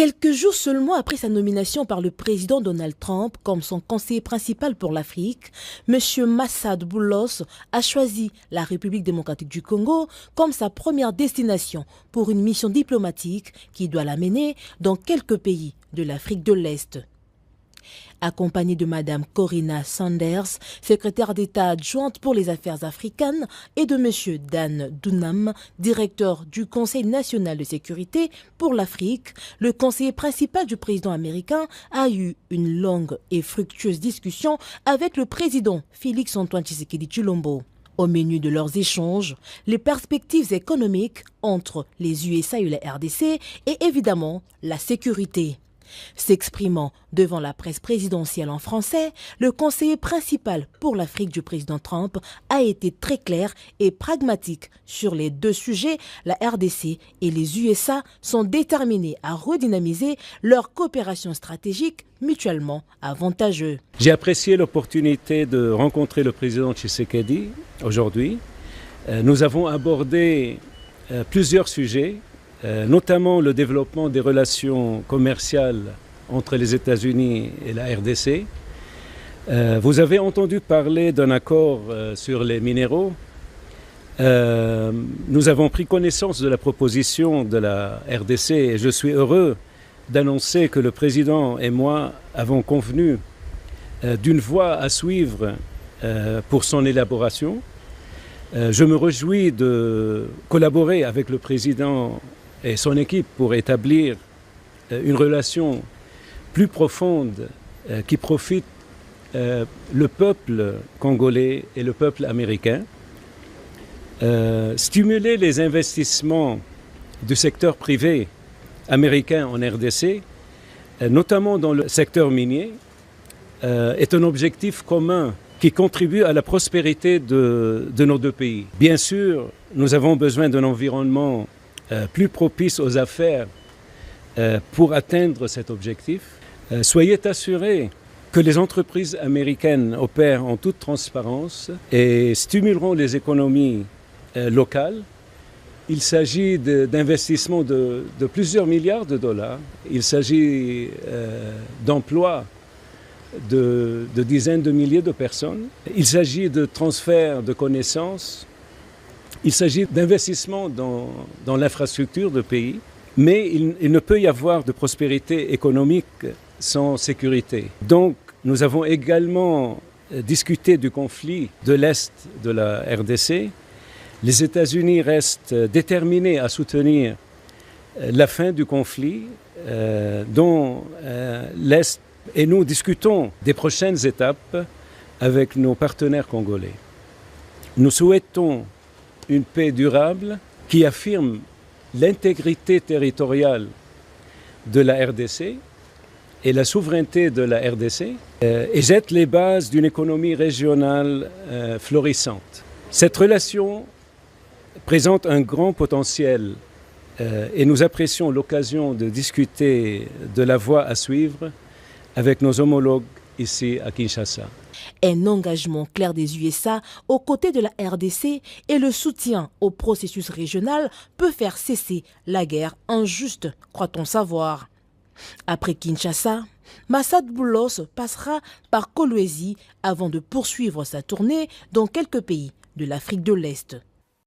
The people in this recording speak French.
Quelques jours seulement après sa nomination par le président Donald Trump comme son conseiller principal pour l'Afrique, M. Massad Boulos a choisi la République démocratique du Congo comme sa première destination pour une mission diplomatique qui doit l'amener dans quelques pays de l'Afrique de l'Est. Accompagnée de Mme Corinna Sanders, secrétaire d'État adjointe pour les affaires africaines, et de M. Dan Dunham, directeur du Conseil national de sécurité pour l'Afrique, le conseiller principal du président américain a eu une longue et fructueuse discussion avec le président Félix-Antoine Tshisekedi Tshilombo. Au menu de leurs échanges, les perspectives économiques entre les USA et la RDC et évidemment la sécurité. S'exprimant devant la presse présidentielle en français, le conseiller principal pour l'Afrique du président Trump a été très clair et pragmatique sur les deux sujets. La RDC et les USA sont déterminés à redynamiser leur coopération stratégique mutuellement avantageuse. J'ai apprécié l'opportunité de rencontrer le président Tshisekedi aujourd'hui. Nous avons abordé plusieurs sujets, notamment le développement des relations commerciales entre les États-Unis et la RDC. Vous avez entendu parler d'un accord sur les minéraux. Nous avons pris connaissance de la proposition de la RDC et je suis heureux d'annoncer que le président et moi avons convenu d'une voie à suivre pour son élaboration. Je me réjouis de collaborer avec le président et son équipe pour établir une relation plus profonde qui profite le peuple congolais et le peuple américain. Stimuler les investissements du secteur privé américain en RDC, notamment dans le secteur minier, est un objectif commun qui contribue à la prospérité de nos deux pays. Bien sûr, nous avons besoin d'un environnement plus propice aux affaires pour atteindre cet objectif. Soyez assurés que les entreprises américaines opèrent en toute transparence et stimuleront les économies locales. Il s'agit d'investissements de plusieurs milliards de dollars. Il s'agit d'emplois de dizaines de milliers de personnes. Il s'agit de transferts de connaissances. Il s'agit d'investissements dans l'infrastructure de pays, mais il ne peut y avoir de prospérité économique sans sécurité. Donc, nous avons également discuté du conflit de l'Est de la RDC. Les États-Unis restent déterminés à soutenir la fin du conflit dont l'Est, et nous discutons des prochaines étapes avec nos partenaires congolais. Nous souhaitons une paix durable qui affirme l'intégrité territoriale de la RDC et la souveraineté de la RDC et jette les bases d'une économie régionale florissante. Cette relation présente un grand potentiel et nous apprécions l'occasion de discuter de la voie à suivre avec nos homologues ici à Kinshasa. Un engagement clair des USA aux côtés de la RDC et le soutien au processus régional peut faire cesser la guerre injuste, croit-on savoir. Après Kinshasa, Massad Boulos passera par Kolwezi avant de poursuivre sa tournée dans quelques pays de l'Afrique de l'Est.